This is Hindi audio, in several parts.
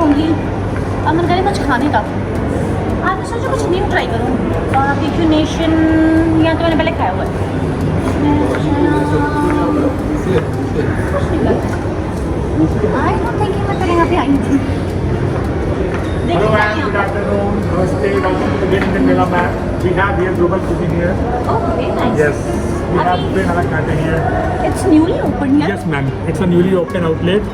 लूँगी। अब मन करे कुछ खाने का। आज मैं सोचा कुछ न्यू ट्राई करूँ। बारबेक्यू नेशन यहाँ तो मैंने पहले खाया हुआ है। आई डोंट थिंक मैं पहले यहाँ पे आई थी। Hello and good afternoon. Namaste. Welcome to the Indian Mela Map. We have here global cuisine here. Oh, very nice. Yes. We have Abhi- Plain Alak Nata here. It's newly opened here. Yes, ma'am. It's a newly open outlet.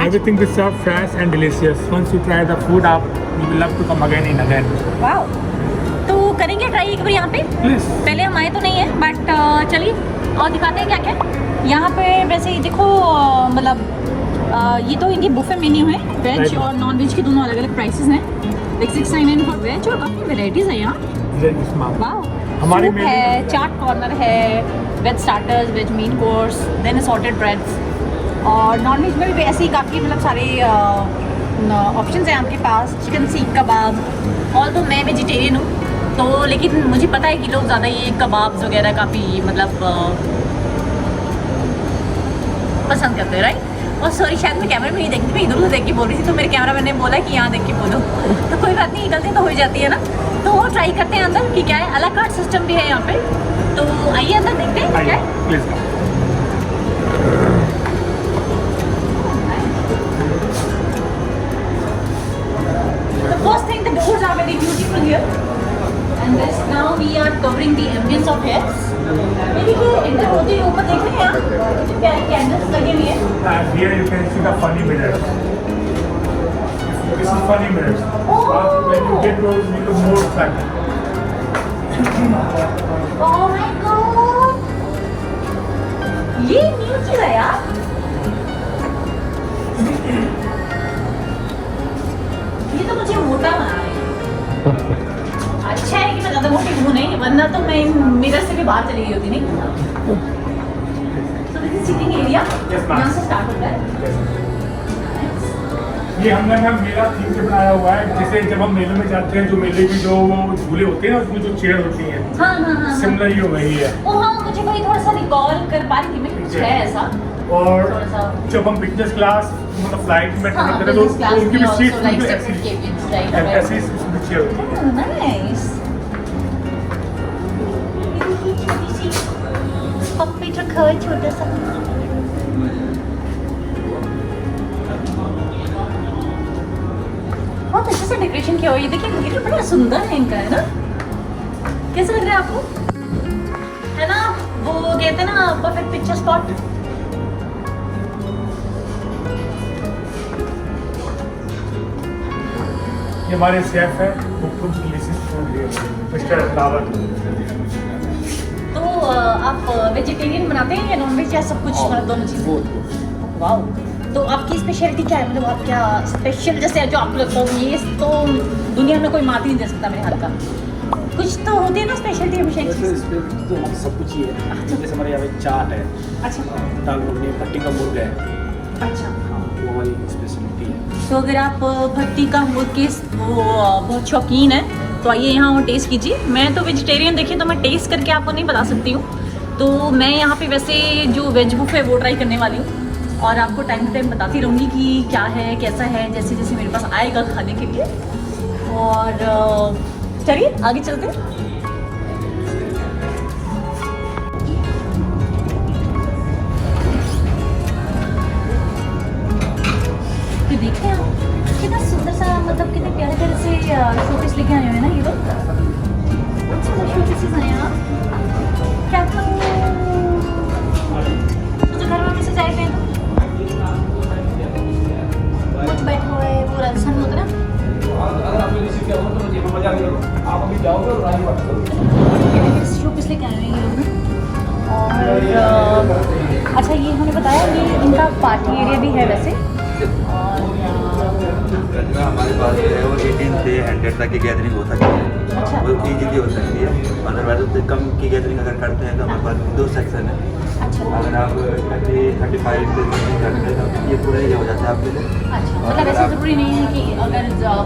Everything is served fresh and delicious. Once you try the food, you will love to come again and again. Wow. तो करेंगे ट्राई एक बार यहाँ पे। Please. पहले हम आए तो नहीं है बट चलिए और दिखाते हैं क्या क्या यहाँ पे। वैसे ही देखो मतलब ये तो इनकी बुफे मेन्यू है। Veg Right. और नॉन वेज के दोनों अलग अलग प्राइसेस हैं। 699 फॉर वेज और काफ़ी वेराइटीज़ है यहाँ। Yes, ma'am. वाओ। हमारी सूप menu- है, चाट कॉर्नर है, veg starters, veg main course, then assorted breads. और नॉन वेज में भी ऐसे ही काफ़ी मतलब सारे ऑप्शंस हैं आपके पास। चिकन सीख कबाब। ऑल तो मैं वेजिटेरियन हूँ तो लेकिन मुझे पता है कि लोग ज़्यादा ये कबाब्स वगैरह काफ़ी मतलब पसंद करते हैं, राइट। और सॉरी शायद मैं कैमरे में नहीं देखती, मैं इधर उधर देख के बोल रही थी तो मेरे कैमरा मैंने बोला कि यहाँ देख के बोलो। तो कोई बात नहीं, गलती तो हो जाती है ना। तो वो ट्राई करते हैं अंदर कि क्या है। अलग कार्ड सिस्टम भी है यहाँ पे, तो आइए अंदर देखते हैं क्या है। Please. The first thing, the doors are very beautiful here, and this now we are covering the ambience of here. ये देखिए एंटर होते ही ऊपर देख रहे हैं आप कितने प्यारे कैंडल्स लगे हुए हैं। And here you can see the funny mirrors. This is funny mirrors. When you get those, you look more attractive. Oh my god! ये न्यू चीज़ है यार। ये तो मुझे मोटा बना है। अच्छा है कि मैं ज़्यादा मोटी हूँ नहीं, वरना तो मैं मिरर से भी बाहर चली गई होती नहीं। So this is sitting area. Yes, ma'am. यहाँ से स्टार्ट होता है। ये हमने ना मेला थीम से बनाया हुआ है। जैसे जब हम मेले में जाते हैं, जो मेले की जो वो झूले होते हैं ना, उसमें जो चेयर होती हैं, हाँ हाँ हाँ। सिमिलर ही वही है। ओ हाँ, मुझे वही थोड़ा सा रिकॉल कर पा रही थी मैं, कुछ है ऐसा। और थोड़ा सा। जब हम बिजनेस क्लास मतलब फ्लाइट में हाँ, ट्रेवल करते हैं तो business class उनकी भी में seat also like separate cabins, right? ऐसी उसमें चेयर होती है। Oh, nice. ये छोटी सी पप्पी रखा है छोटा सा। बहुत अच्छे से डेकोरेशन किया हुआ है। ये देखिए इंटीरियर बड़ा सुंदर है इनका, है ना। कैसा लग रहा है आपको, है ना। वो कहते हैं ना परफेक्ट पिक्चर स्पॉट। ये हमारे शेफ है मिस्टर रावत। तो आप वेजिटेरियन बनाते हैं या नॉन वेज या सब कुछ दोनों चीज़ें? वाओ। तो आपकी स्पेशलिटी क्या है, मतलब आप क्या स्पेशल जैसे जो आपको लगता हो ये तो दुनिया में कोई मात ही नहीं दे सकता मेरे हाथ का। कुछ तो होती है ना स्पेशलिटी हमेशा एक चीज़। तो हमारे सब कुछ ही है। जैसे हमारे यहाँ पे चाट है, अच्छा दाल मखनी, भट्टी का मुर्गा है, अच्छा। वो हमारी स्पेशलिटी है। तो अगर आप भट्टी का मुर्गे वो बहुत शौकीन है तो आइए यहाँ और टेस्ट कीजिए। मैं तो वेजिटेरियन, देखिए तो मैं टेस्ट करके आपको नहीं बता सकती हूँ। तो मैं यहाँ पे वैसे जो वेज बुफ है वो ट्राई करने वाली हूँ और आपको टाइम टू टाइम बताती रहूँगी कि क्या है कैसा है, जैसे जैसे मेरे पास आएगा खाने के लिए। और चलिए आगे चलते हैं। तो देखिए आप कितना सुंदर सा, मतलब कितने प्यारे प्यारे से शोपीस लेके आए हुए हैं ना ये लोग। कौन से शोपीसेस हैं यार, क्या करूँ तो घर में से जाए हैं तो कुछ बैठा हुआ है वो राजस्थान में उतना शोपीस लेके आए हुए हैं ये लोग ना। और अच्छा ये उन्होंने बताया ये इनका पार्टी एरिया भी है वैसे। हमारे पास जो है वो 18 से 100 तक की गैदरिंग हो सकती है, अच्छा। वो इजीली हो सकती है। अदरवाइज उससे कम की गैदरिंग अगर करते हैं तो हमारे पास 2 सेक्शन है। अच्छा अगर आप 35 से करते हैं तो ये पूरा एरिया हो जाता है आपके लिए। अच्छा, मतलब ऐसा ज़रूरी नहीं है कि अगर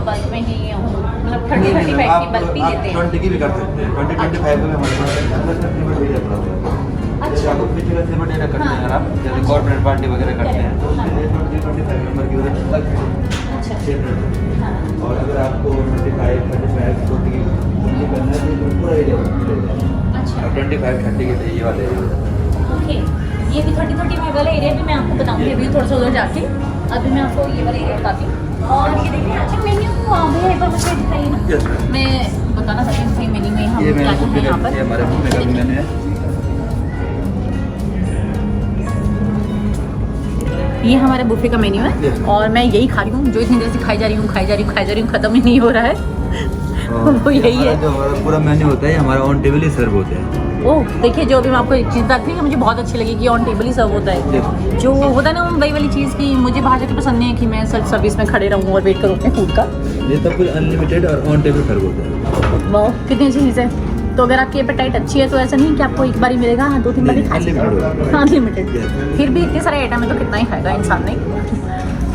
बल्क में ही हो, मतलब 30-35 की बल्क भी देते हैं। 20 की भी कर सकते हैं। 20-25 में हमारे पास सेलिब्रेट भी रहता है। अच्छा। आपको पिछले सेलिब्रेट करते हैं अगर आप जैसे कॉर्पोरेट पार्टी वगैरह करते हैं तो उसके लिए 20-25 नंबर की जरूरत लगती है। अच्छा और अगर आपको 25 40 करना है तो पूरा एरिया अच्छा 25 30 के लिए ये वाले एरिया। ओके, ये भी 30 वाला एरिया भी मैं आपको बताऊंगी अभी थोड़ा सा उधर जाके। अभी मैं आपको ये वाला एरिया बताती हूँ। और ये देखिए अच्छा मेन्यू भैया एक बार मुझे दिखाइए ना। Yes, ma'am. मैं बताना चाहती हूँ मेन्यू में हम ये क्या क्या है यहाँ पर। ये हमारे बुक का मेन्यू है। ये हमारे बुफे का मेन्यू है Yes. और मैं यही खा रही हूँ, जो इतनी देर से खाई जा रही हूँ खत्म ही नहीं हो रहा है। वो यही है। जो हमारा पूरा मेन्यू होता है हमारा ऑन टेबल ही सर्व होता है। ओह देखिए, जो अभी मैं आपको एक चीज़ बताती हूँ कि मुझे बहुत अच्छी लगी कि ऑन टेबल ही सर्व होता है। Yes. जो होता है ना वही वाली चीज़ की मुझे बाहर जाके पसंद नहीं है कि मैं सेल्फ सर्विस में खड़े रहूँ और वेट करूँ अपने फूड का। ये सब कुछ अनलिमिटेड और ऑन टेबल सर्व होता है। वाह कितनी अच्छी चीज़ है। तो अगर आपकी एपेटाइट अच्छी है तो ऐसा नहीं कि आपको एक बार ही मिलेगा, हाँ 2-3 बार ही खा सकते हैं। अनलिमिटेड। फिर भी इतने सारे आइटम है तो कितना ही खाएगा इंसान नहीं।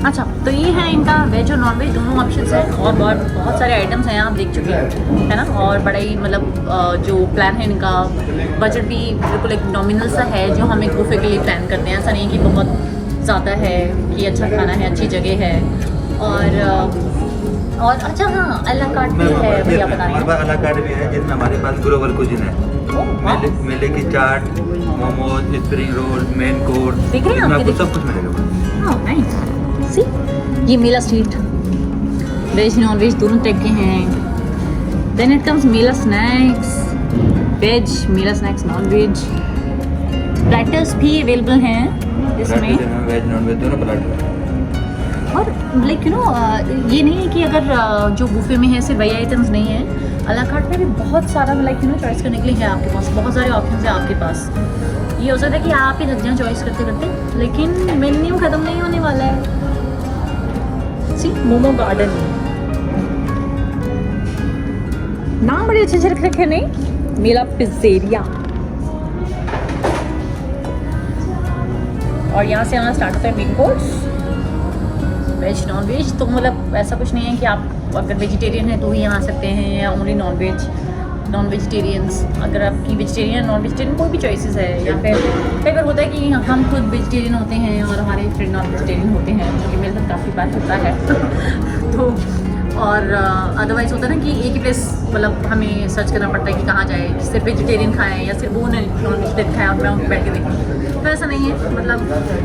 अच्छा तो ये है इनका वेज और नॉन वेज दोनों ऑप्शंस है और बहुत सारे आइटम्स हैं आप देख चुके हैं है ना। और बड़ा ही मतलब जो प्लान है इनका बजट भी बिल्कुल एक नॉमिनल सा है जो हम एक बुफे के लिए प्लान करते हैं। ऐसा नहीं कि बहुत ज़्यादा है कि अच्छा खाना है अच्छी जगह है। और अच्छा हाँ अला कार्ट भी है भैया हमारे बताएं। पास अला कार्ट भी है जिसमें हमारे पास ग्लोबल कुजिन है। मेले की चाट, momos, spring roll, main course, देख रहे हैं आप, आपको ये सब कुछ मिलेगा। ओह नाइस। सी ये mela street veg non veg दोनों टाइप के हैं। Then it comes mela snacks veg, mela snacks non veg. Platters भी अवेलेबल हैं इसमें वेज नॉन वेज दोनों प्लेटर। और लाइक यू नो ये नहीं है कि अगर जो बुफे में है सिर्फ वही आइटम्स नहीं है। अला कार्ट में भी बहुत सारा लाइक यू नो चॉइस करने के लिए है आपके पास, बहुत सारे ऑप्शन है आपके पास। ये हो सकता है कि आप ही थक जाएं चॉइस करते करते, लेकिन मेन्यू ख़त्म नहीं होने वाला है। सी मोमो गार्डन नाम बड़े अच्छे रख रखे नहीं, मेला पिज़्ज़ेरिया। और यहाँ से हमारा स्टार्ट होता है main course veg non veg. तो मतलब ऐसा कुछ नहीं है कि आप अगर वेजिटेरियन है तो ही यहाँ आ सकते हैं या ओनली नॉन वेजिटेरियंस। अगर आपकी वेजिटेरियन नॉन वेजिटेरियन कोई भी चॉइसेस है या फिर कई बार होता है कि हम खुद वेजिटेरियन होते हैं और हमारे फ्रेंड नॉन वेजिटेरियन होते हैं, जो कि मेरे साथ काफ़ी बार होता है। तो और अदरवाइज़ होता है ना कि एक ही प्लेस मतलब हमें सर्च करना पड़ता है कि कहाँ जाए, सिर्फ वेजिटेरियन खाएँ या सिर्फ वो नॉन वेजिटेरियन खाएँ और मैं वहाँ बैठ के देखूँ। तो ऐसा नहीं है, मतलब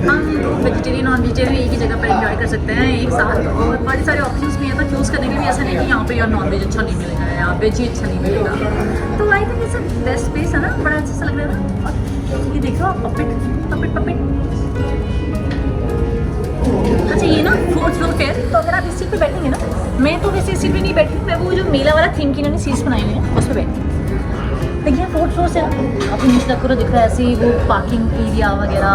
हम वेजिटेरियन नॉन वेजिटेरियन एक ही जगह पर एंजॉय कर सकते हैं एक साथ। और बड़े सारे ऑप्शंस भी हैं तो चूज़ करने के लिए ऐसा नहीं कि यहाँ पे यार नॉन वेज अच्छा नहीं मिलेगा या वेज ही अच्छा नहीं मिलेगा। तो I think it's best place है ना, बड़ा अच्छा सा लग रहा है ना। और ये देखो आप पपेट। अच्छा ये ना 4th फ्लोर पे है, तो अगर आप इस सीट पे बैठेंगे ना, मैं तो वैसे इस सीट पे नहीं बैठी, मैं वो जो मेला वाला थीम की इन्होंने सीट्स बनाई हुई है उस पर बैठी। देखिए 4th फ्लोर से आपको नीचे तक पूरा दिख रहा है ऐसे ही वो पार्किंग एरिया वगैरह।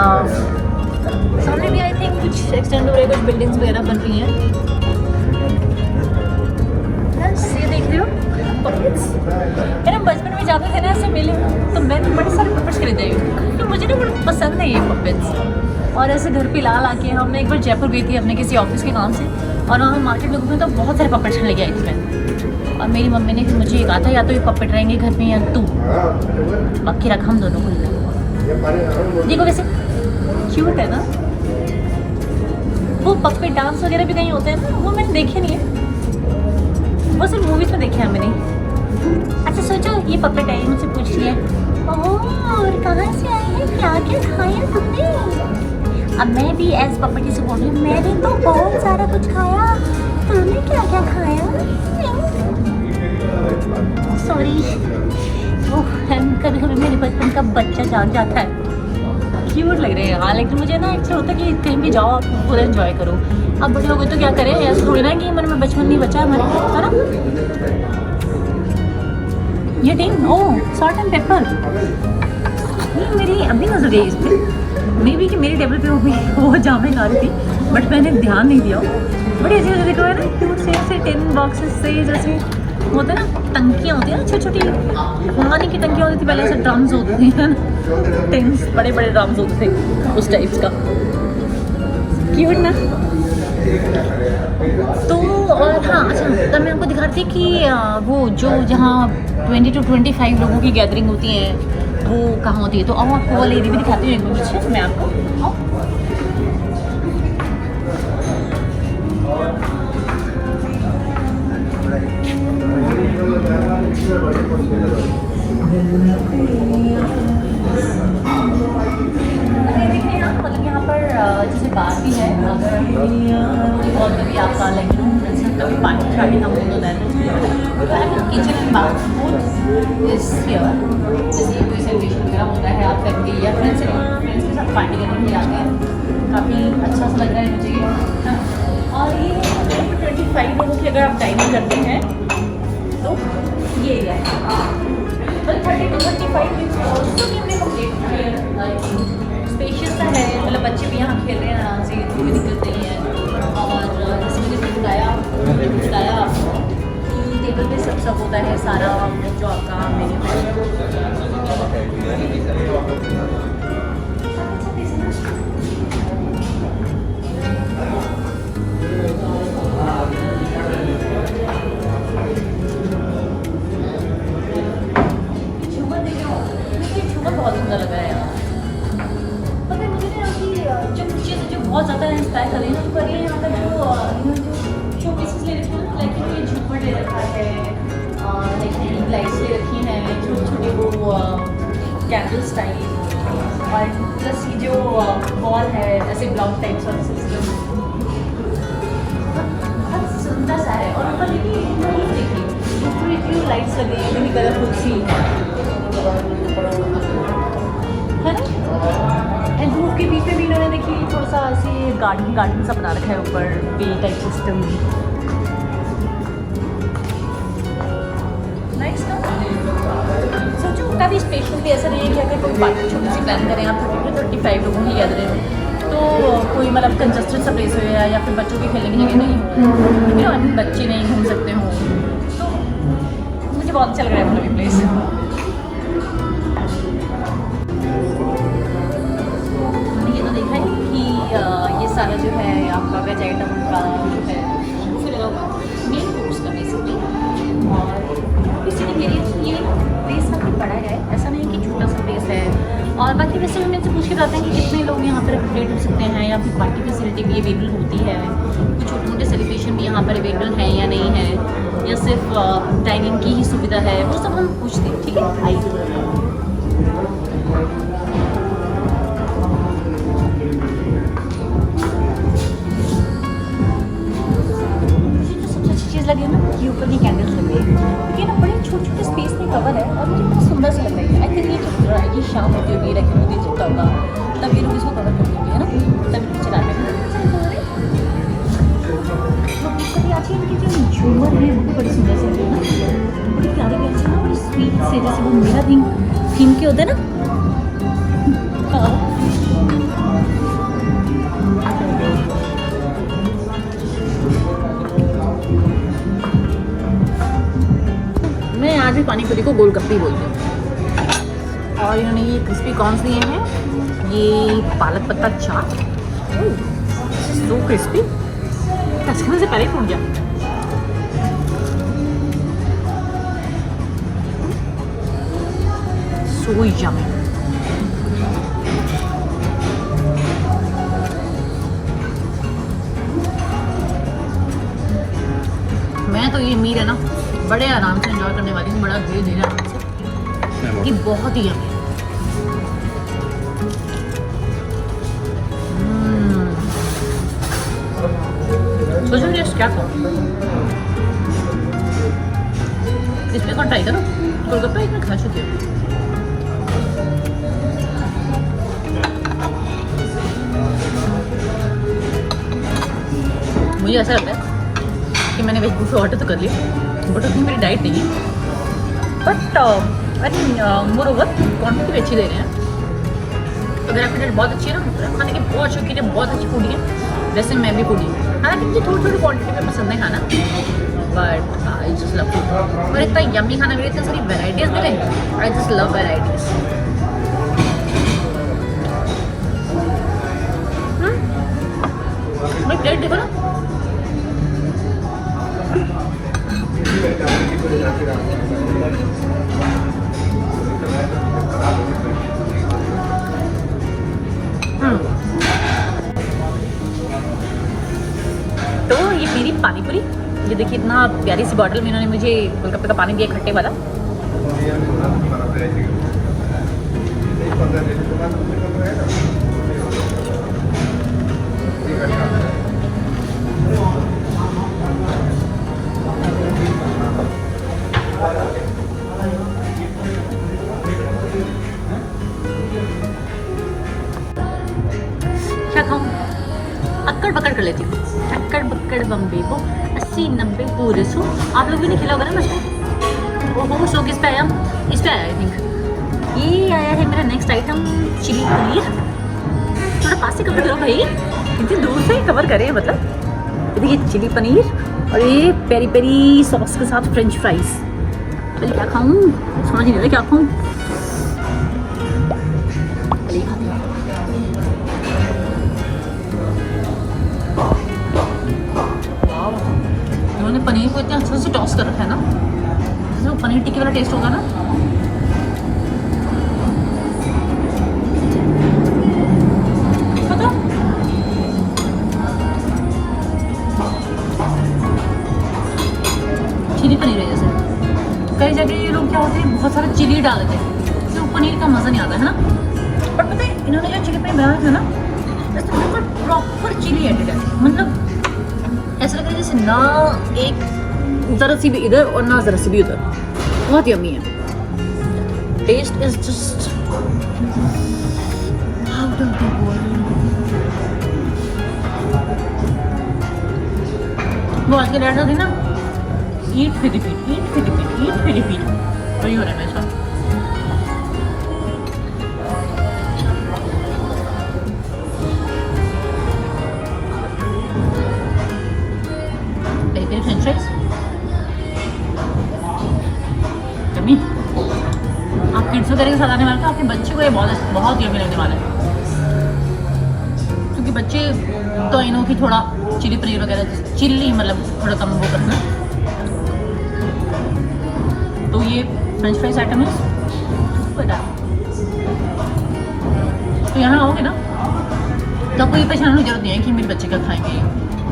सामने भी आई थिंक कुछ एक्सटेंड हो रहे हैं, कुछ बिल्डिंग्स वगैरह बन रही हैं। ये देख रहे हो पपेट्स। मेरे बचपन में जाते थे ना ऐसे मेले, तो मैंने बड़े सारे पपेट्स खरीदे हैं, तो मुझे ना बड़ा पसंद है ये पपेट्स। और ऐसे घर पे ला के हमने एक बार जयपुर गई थी अपने किसी ऑफिस के काम से, और वहाँ मार्केट में घूमे तो बहुत सारे पपेट्स लेके आई थी मैं। और मेरी मम्मी ने फिर मुझे कहा था या तो ये पपेट रहेंगे घर में या तू, बाकी रखा हम दोनों को। देखो वैसे क्यूट है ना। वो पपेट डांस वगैरह भी कहीं होते हैं ना, वो मैंने देखे नहीं है, वो सिर्फ मूवीज में देखे हैं मैंने। अच्छा सोचो ये पपेट आई मुझसे पूछ लिया और कहाँ से आई है, क्या क्या खाया तुमने। अब मैं भी एज पपेटी से बोल रही हूँ, मैंने तो बहुत सारा कुछ खाया, तुमने क्या क्या खाया। सॉरी कभी कभी मेरे बचपन का बच्चा जाग जाता है। क्यूट लग रहे हैं हाँ, लेकिन मुझे ना अच्छा होता है कि कहीं भी जाओ आप पूरा एंजॉय करो। अब बड़े हो गए तो क्या करें, ऐसा थोड़ी ना कि मन में बचपन नहीं बचा है हमारे, है ना। ये टीम सॉल्ट एंड पेपर मेरी अभी नजर गई इस पर। मे बी कि मेरी टेबल पे वो जामुन आ रही थी, बट मैंने ध्यान नहीं दिया। बड़ी अच्छी अच्छी देखो है ना, क्यूट से ऐसे टिन बॉक्सेस से जैसे होते हैं ना, टंकियाँ होती हैं ना छोटी छोटी, पानी की टंकियाँ होती थी पहले, ऐसे ड्रम्स होते थे है ना, टिन्स बड़े बड़े ड्रम्स होते थे उस टाइप्स का। क्यूट ना। तो और हाँ अच्छा, तब मैं आपको दिखा रही थी कि वो जो जहाँ 20 to 25 लोगों की गैदरिंग होती है वो कहाँ होती है। तो अब आपको वो लेडी भी दिखाती हूँ एक बार पीछे मैं आपको। देखिए ना, मतलब यहाँ पर जैसे बात भी है, अगर और कभी आपका लाइक कभी पार्टी शादी का मूड होता है तो kitchen and bath is here. जैसे कोई सेलिब्रेशन वगैरह होता है, आप फैमिली या फ्रेंड्स के साथ पार्टी करने के लिए आते हैं, काफ़ी अच्छा सा लग रहा है मुझे ये। और ये 25 लोगों की अगर आप डाइनिंग करते हैं तो ये एरिया है, मतलब 30 to 35 also can be complete. Spacious सा है, मतलब बच्चे भी यहाँ खेल रहे हैं आराम से, कोई दिक्कत नहीं है। और जैसे मैंने बताया कि टेबल पे सब होता है सारा जो आपका मेन्यू है। झूमर देखिए, झूमर बहुत सुंदर लगा है यार। पता है मुझे ना कि जो चीज़ें जो बहुत ज़्यादा इंस्पायर कर रही है ना, तो करिए यहाँ पर जो शो पीसेस ले रखे हैं ना, लाइक ये झूमर ले रखा है, लाइक लाइट्स ले रखी हैं, छोटे छोटे वो कैंडल स्टाइल, और प्लस ये जो वॉल है ऐसे ब्लॉक टाइप्स वाला सिस्टम, बहुत सुंदर सा है। और ऊपर देखिए पूरी लाइट्स लगी है, इतनी कलरफुल सी है ना। एंड रूफ के बीच में भी इन्होंने देखिए थोड़ा सा ऐसे गार्डन सा बना रखा है, ऊपर बे टाइप सिस्टम। नाइस ना, सोचो काफ़ी स्पेशल भी ऐसा नहीं है कि अगर कोई पार्टी छोटी सी प्लान करें आप 30 to 35 लोगों की गैदरिंग हो, तो कोई मतलब कंजस्टेड सा प्लेस हो या फिर बच्चों के खेलने की जगह नहीं हो, बच्चे नहीं घूम सकते हो, तो मुझे बहुत अच्छा लग रहा है मतलब ये प्लेस। ये तो देखा है कि ये सारा जो है आपका वेज आइटम का जो है बुफे लगा हुआ मेन कोर्स का बेसिकली। और इसी के लिए ये प्लेस काफ़ी बड़ा है, ऐसा नहीं कि छोटा सा प्लेस है। और बाकी वैसे हम इनसे पूछ के जाते हैं कि कितने लोग यहाँ पर अकोमोडेट हो सकते हैं, या फिर पार्टी फैसिलिटी भी अवेलेबल होती है, कुछ छोटे मोटे सेलिब्रेशन भी यहाँ पर अवेलेबल है या नहीं है, या सिर्फ डाइनिंग की ही सुविधा है, वो सब हम पूछते हैं। ठीक है, आइए। लगी है ना कि ऊपर की कैंडल्स लगी है, क्योंकि ना बड़े छोटे स्पेस में कवर है और मुझे बहुत सुंदर सा लग रहा है। आई थिंक ये शाम होती होगी, रखी होती है होगा, तब ये लोग इसको कवर कर देंगे, है ना, तब ये चलाते हैं। कभी आज इनकी जो झूमर है वो बड़ी सुंदर से है ना, बड़ी प्यारी प्यारी से ना, बड़ी स्वीट से, जैसे वो मेरा थीम के होते हैं ना। मैं आज भी पानी पूरी को गोलगप्पे बोलती हूँ। और इन्होंने ये क्रिस्पी कॉर्न्स दिए हैं, ये पालक पत्ता चाट, सो क्रिस्पी, टच करने से पहले ही टूट गया। So yummy. मैं तो ये मील है ना बड़े आराम से एंजॉय करने वाली हूँ, बड़ा धीरे धीरे आराम से, कि बहुत ही यम्मी। सोचो ये क्या खाओ, इसमें कौन ट्राई करो, गोलगप्पे एक में खा चुके हो। मुझे ऐसा लगता है कि मैंने वेज बुफे ऑर्डर तो कर लिया, बट उसमें मेरी डाइट नहीं है, but I think more over quantity भी अच्छी दे रहे हैं। अगर आपकी डाइट बहुत अच्छी है ना, खाने की बहुत शौकीन है, बहुत अच्छी फूडी है, वैसे मैं भी फूडी हूँ। हालांकि मुझे थोड़ी थोड़ी क्वान्टिटी में पसंद है खाना, but I just love food. और इतना यम्मी खाना मिले, इतनी सारी वेराइटीज़ मिले, आई जस्ट लव वेराइटीज़। मेरी प्लेट देखो ना, तो ये मेरी पानी पूरी, ये देखिए इतना प्यारी सी बॉटल में इन्होंने मुझे गोलगप्पे का पानी दिया खट्टे वाला। क्या खाऊं? अक्कड़ बक्कड़ कर लेती हूँ। अक्कड़ बक्कड़ बम्बे को 80-90 पूरे 100। आप लोग भी नहीं खिला होगा ना मुझको। ओहो शो किस पे आया? इस पे आया आई थिंक। ये आया है मेरा नेक्स्ट आइटम चिली पनीर। थोड़ा पास से कवर करो भाई, इतनी दूर से कवर करें मतलब। ये देखिए चिली पनीर और ये पेरी पेरी सॉस के साथ फ्रेंच फ्राइज। चलिए क्या खाऊँ समझ नहीं रहा क्या खाऊँ। चलिए खाते हैं। उन्होंने पनीर को इतने अच्छे से टॉस कर रखा है ना, जैसे वो पनीर टिक्की वाला टेस्ट होगा ना। पता चिली पनीर है जैसे। कई जगह ये लोग क्या होते हैं बहुत सारा चिली डाल देते हैं, तो पनीर का मज़ा नहीं आता है ना। पर पता है इन्होंने जो चिली पनीर बनाया था ना, इसमें बिल्कुल प्रॉपर चिली एडेड है। मतलब ऐसा लग रहा है जैसे ना एक ज़रा सी भी इधर और ना ज़रा सी भी उधर। बहुत यम्मी है। Taste is just out of the world. वो आज के डैड थे ना, ईट फिर रिपीट, ईट फिर रिपीट, ईट फिर रिपीट, वही हो रहा है मेरे साथ। French fries yummy. आप किड्स वगैरह के साथ आने वाले तो आपके बच्चे को ये बहुत यम्मी लगने वाला है, क्योंकि बच्चे तो इन्हों की थोड़ा चिली पनीर वगैरह चिल्ली मतलब थोड़ा कम वो करना। तो ये फ्रेंच फ्राइज आइटम है बता। तो यहाँ आओगे ना तो आपको ये परेशानी की जरूरत नहीं है कि मेरे बच्चे का खाएंगे,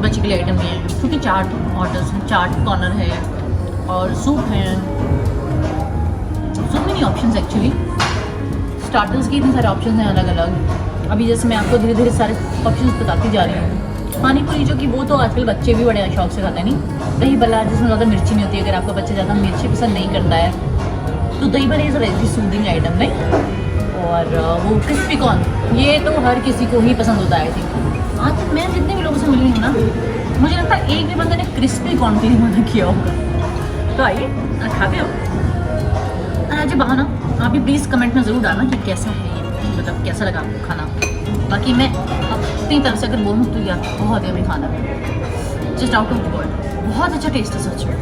बच्चे के लिए आइटम नहीं है, क्योंकि चाट ऑर्डर्स हैं, चाट कॉर्नर है और सूप है। सूप में नहीं ऑप्शन एक्चुअली, स्टार्टर्स के इतने सारे ऑप्शन हैं अलग अलग। अभी जैसे मैं आपको धीरे धीरे सारे ऑप्शन बताती जा रही हूँ। पानी पूरी जो कि वो तो आजकल बच्चे भी बड़े शौक से खाते हैं। नहीं दही बल्ला जिसमें ज़्यादा मिर्ची नहीं होती है, अगर आपका बच्चा ज़्यादा मिर्ची पसंद नहीं करता है तो दही बल्ला इज़ वेरी सूदिंग आइटम नहीं। और वो क्रिस्पी कॉर्न ये तो हर किसी को ही पसंद होता है। आई थिंक आज तक मैं जितने भी लोगों से मिली हूँ ना, मुझे लगता है एक भी बंदे ने क्रिस्पी कॉर्न के लिए मना किया होगा। तो आइए खाते हो। आज बहाना आप भी प्लीज़ कमेंट में ज़रूर डालना कि कैसा है ये, मतलब कैसा लगा आपको खाना। बाकी मैं अपनी तरफ से अगर बोलूँ तो यार बहुत यम्मी खाना है, जस्ट आउट ऑफ वर्ल्ड। बहुत अच्छा टेस्ट है सच में।